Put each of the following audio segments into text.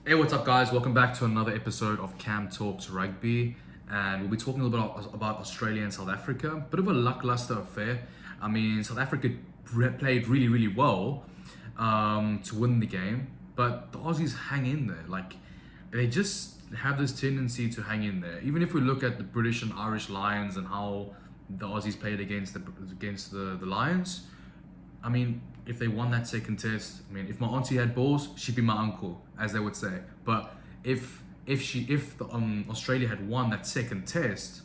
Hey, what's up, guys? Welcome back to another episode of Cam Talks Rugby, and we'll be talking a little bit about Australia and South Africa. Bit of a lackluster affair. I mean, South Africa played really well to win the game, but the Aussies hang in there. Like, they just have this tendency to hang in there. Even if we look at the British and Irish Lions and how the Aussies played against the Lions, I mean, if they won that second test, I mean, if my auntie had balls, she'd be my uncle, as they would say. But if Australia had won that second test,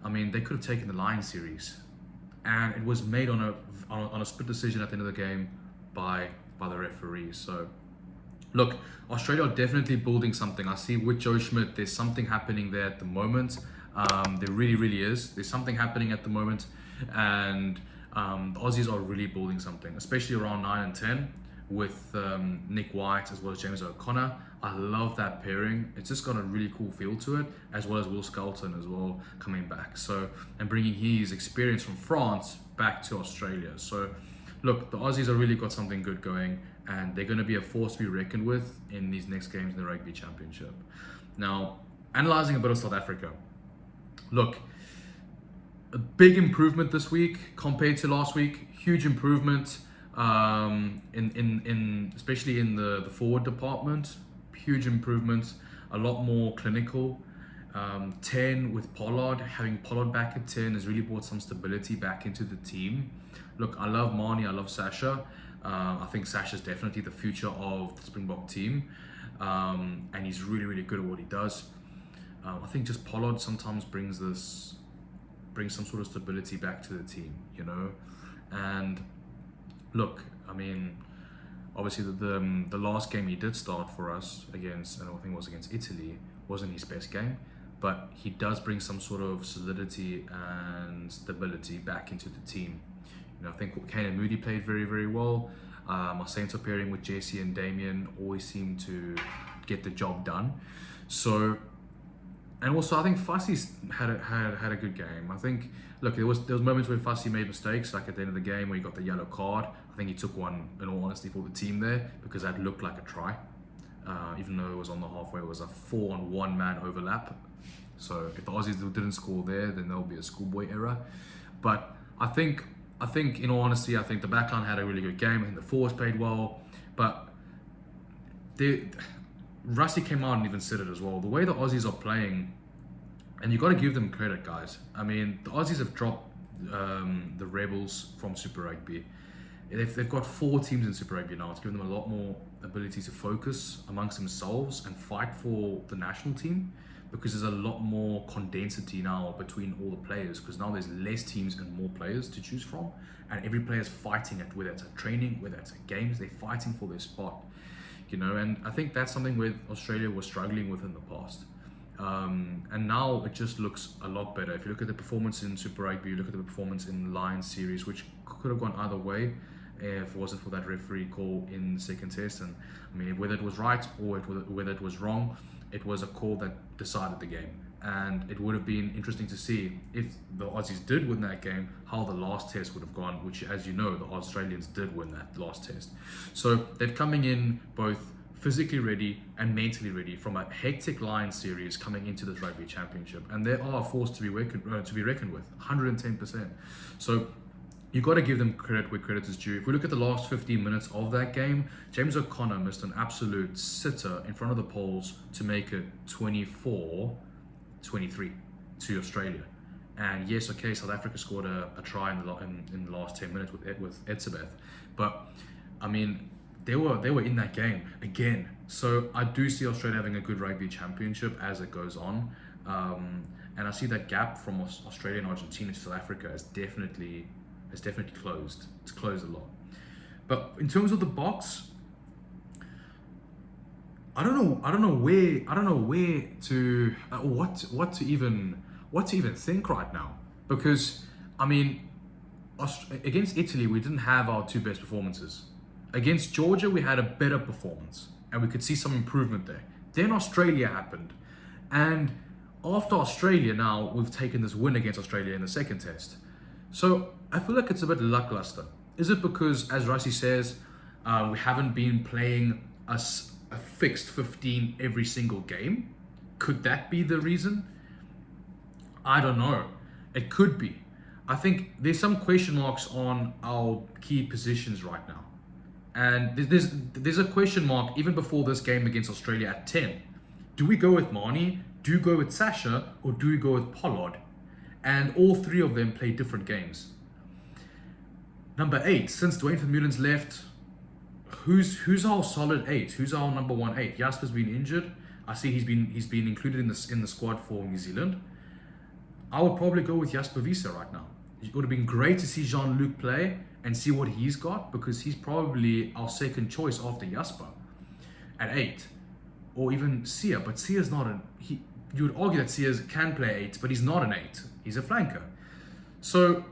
I mean, they could have taken the Lions series, and it was made on a split decision at the end of the game by the referees. So, look, Australia are definitely building something. I see with Joe Schmidt, there's something happening there at the moment. There really is. There's something happening at the moment, and the Aussies are really building something, especially around 9 and 10 with Nick White as well as James O'Connor. I love that pairing. It's just got a really cool feel to it, as well as Will Skelton as well coming back. So, and bringing his experience from France back to Australia. So, look, the Aussies have really got something good going, and they're going to be a force to be reckoned with in these next games in the Rugby Championship. Now, analysing a bit of South Africa. Look, a big improvement this week compared to last week. Huge improvement in especially in the forward department. Huge improvement. A lot more clinical. 10 with Pollard. Having Pollard back at 10 has really brought some stability back into the team. Look, I love Marnie. I love Sasha. I think Sasha's definitely the future of the Springbok team, and he's really good at what he does. I think just Pollard sometimes brings some sort of stability back to the team, you know. And look, I mean, obviously the last game he did start for us against, and I think it was against Italy, wasn't his best game, but he does bring some sort of solidity and stability back into the team. You know, I think Kane and Moody played very well. Our centre pairing with Jesse and Damien always seemed to get the job done. So. And also, I think Fussy had a good game. I think, look, there was moments where Fussy made mistakes, like at the end of the game where he got the yellow card. I think he took one, in all honesty, for the team there, because that looked like a try. Even though it was on the halfway, it was a 4-on-1 man overlap. So if the Aussies didn't score there, then there'll be a schoolboy error. But I think, in all honesty, I think the backline had a really good game. I think the forwards played well, but Rusty came out and even said it as well. The way the Aussies are playing, and you got to give them credit, guys. I mean, the Aussies have dropped the Rebels from Super Rugby. They've got 4 teams in Super Rugby now. It's given them a lot more ability to focus amongst themselves and fight for the national team, because there's a lot more condensity now between all the players, because now there's less teams and more players to choose from, and every player's fighting at, whether it's at training, whether it's at games, they're fighting for their spot. You know, and I think that's something where Australia was struggling with in the past. And now it just looks a lot better. If you look at the performance in Super Rugby, you look at the performance in Lions series, which could have gone either way if it wasn't for that referee call in the second test. And I mean, whether it was right or whether it was wrong, it was a call that decided the game. And it would have been interesting to see if the Aussies did win that game, how the last test would have gone, which, as you know, the Australians did win that last test. So they're coming in both physically ready and mentally ready from a hectic Lions series coming into this Rugby Championship. And they are a force to be reckoned with, 110%. So you've got to give them credit where credit is due. If we look at the last 15 minutes of that game, James O'Connor missed an absolute sitter in front of the poles to make it 24-23 to Australia. And yes, okay, South Africa scored a try in the last 10 minutes with Etzebeth, but I mean, they were in that game again. So I do see Australia having a good Rugby Championship as it goes on, and I see that gap from Australia and Argentina to South Africa is definitely closed. It's closed a lot. But in terms of the Boks, I don't know where to what to even think right now, because I mean, against Italy we didn't have our 2 best performances. Against Georgia we had a better performance and we could see some improvement there. Then Australia happened, and after Australia now we've taken this win against Australia in the second test. So I feel like it's a bit lackluster. Is it because, as Rassi says, we haven't been playing us a fixed 15 every single game. Could that be the reason? I don't know. It could be. I think there's some question marks on our key positions right now. And there's a question mark even before this game against Australia at 10. Do we go with Marnie? Do we go with Sasha? Or do we go with Pollard? And all three of them play different games. Number 8, since Dwayne Vermeulen's left, who's our solid 8? Who's our number 1 8? Jasper's been injured. I see he's been included in the squad for New Zealand. I would probably go with Jasper Wiese right now. It would have been great to see Jean-Luc play and see what he's got, because he's probably our second choice after Jasper at 8, or even Sia. But Sia's not you would argue that Sia can play 8, but he's not an 8. He's a flanker. So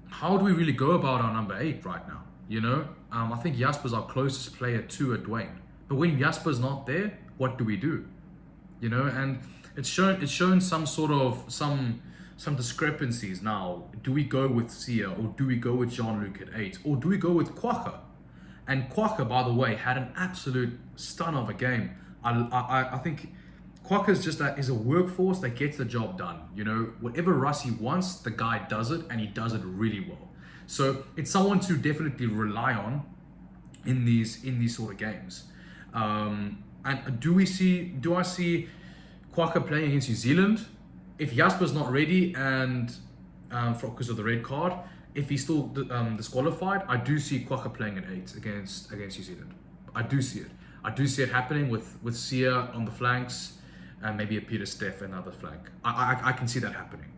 how do we really go about our number 8 right now? You know, I think Jasper's our closest player to a Dwayne. But when Jasper's not there, what do we do? You know, and it's shown some sort of some discrepancies now. Do we go with Sia, or do we go with Jean-Luc at 8, or do we go with Kwagga? And Kwagga, by the way, had an absolute stun of a game. I think Kwagga is a workforce that gets the job done. You know, whatever Rassie wants, the guy does it, and he does it really well. So it's someone to definitely rely on in these sort of games. And do I see Kwagga playing against New Zealand? If Jasper's not ready and because of the red card, if he's still disqualified, I do see Kwagga playing at 8 against New Zealand. I do see it. I do see it happening with Sia on the flanks, and maybe a Peter Steff another flank. I can see that happening.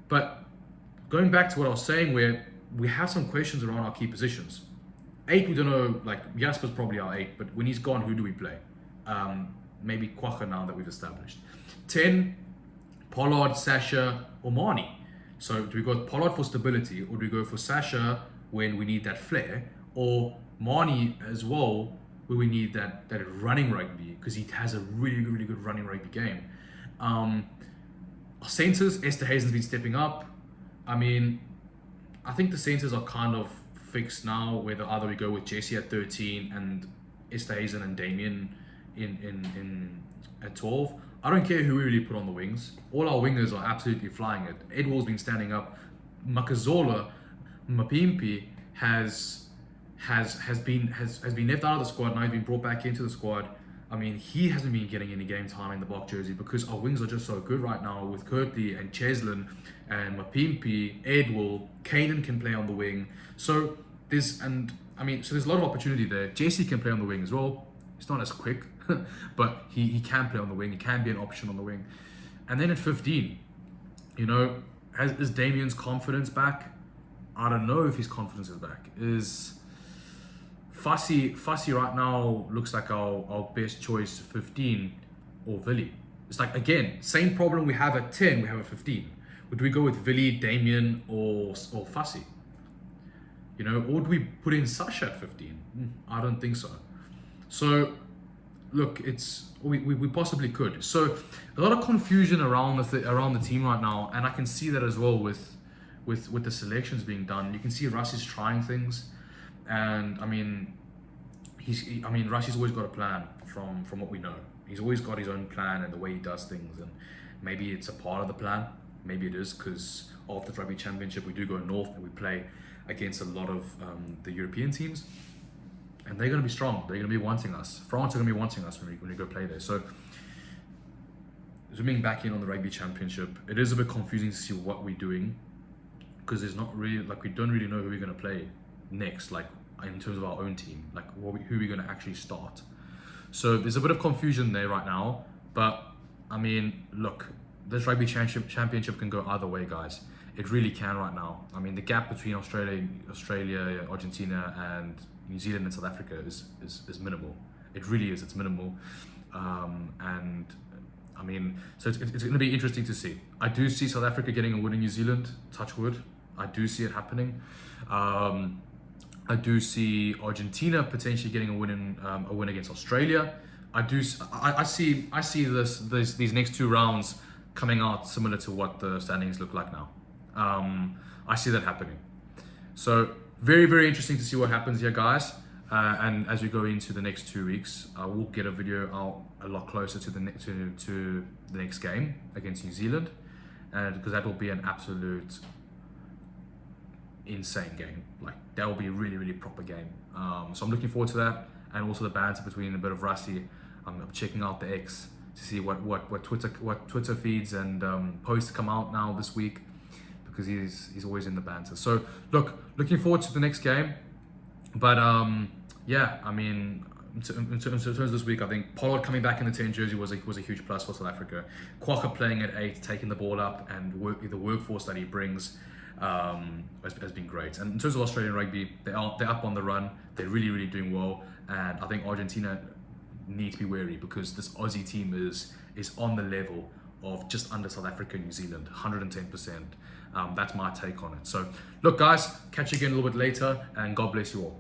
But going back to what I was saying, where we have some questions around our key positions. 8, we don't know, like Jasper's probably our 8, but when he's gone, who do we play? Maybe Kwagga now that we've established. 10, Pollard, Sasha, or Marnie. So do we go with Pollard for stability, or do we go for Sasha when we need that flair, or Marnie as well where we need that running rugby, because he has a really good running rugby game. Our centres, Esterhuizen's been stepping up. I mean, I think the centres are kind of fixed now, whether either we go with Jesse at 13 and Esterhuizen and Damien in at 12. I don't care who we really put on the wings. All our wingers are absolutely flying it. Edward's been standing up. Makazola, Mapimpi has been left out of the squad. Now he's been brought back into the squad. I mean, he hasn't been getting any game time in the Boks jersey because our wings are just so good right now with Kirtley and Cheslin and Mapimpi, Edward, Kanan can play on the wing. So there's a lot of opportunity there. Jesse can play on the wing as well. He's not as quick, but he can play on the wing. He can be an option on the wing. And then at 15, you know, is Damien's confidence back? I don't know if his confidence is back. Is Fussy right now looks like our best choice, 15 or Villy. It's like, again, same problem we have at 10, we have at 15. Would we go with Villy, Damien, or Fussy? You know, or do we put in Sasha at 15? I don't think so. So, look, we possibly could. So, a lot of confusion around the team right now, and I can see that as well with the selections being done. You can see Russ is trying things, and I mean, Russ always got a plan from what we know. He's always got his own plan and the way he does things, and maybe it's a part of the plan. Maybe it is, because after the Rugby Championship we do go north and we play against a lot of the European teams. And they're going to be strong. They're going to be wanting us. France are going to be wanting us when we go play there. So, zooming back in on the Rugby Championship, it is a bit confusing to see what we're doing, because there's not really, like, we don't really know who we're going to play next, like, in terms of our own team, like, who we're going to actually start. So, there's a bit of confusion there right now. But, I mean, look, this Rugby Championship can go either way, guys. It really can right now. I mean, the gap between Australia, Argentina, and New Zealand and South Africa is minimal. It really is. It's minimal, and I mean, so it's going to be interesting to see. I do see South Africa getting a win in New Zealand. Touch wood. I do see it happening. I do see Argentina potentially getting a win against Australia. I see these next two rounds coming out similar to what the standings look like now. I see that happening. So very, very interesting to see what happens here, guys. And as we go into the next 2 weeks, I will get a video out a lot closer to the next game against New Zealand, and because that will be an absolute insane game. Like that will be a really, really proper game. So I'm looking forward to that, and also the banter between a bit of Rusty. I'm checking out the X to see what Twitter feeds and posts come out now this week, because he's always in the banter. So looking forward to the next game. But yeah, I mean, in terms of this week, I think Pollard coming back in the 10 jersey was a huge plus for South Africa. Kwaka playing at 8, taking the ball up, and the workforce that he brings has been great. And in terms of Australian rugby, they're up on the run. They're really, really doing well. And I think Argentina need to be wary, because this Aussie team is on the level of just under South Africa and New Zealand, 110%. That's my take on it. So look, guys, catch you again a little bit later, and God bless you all.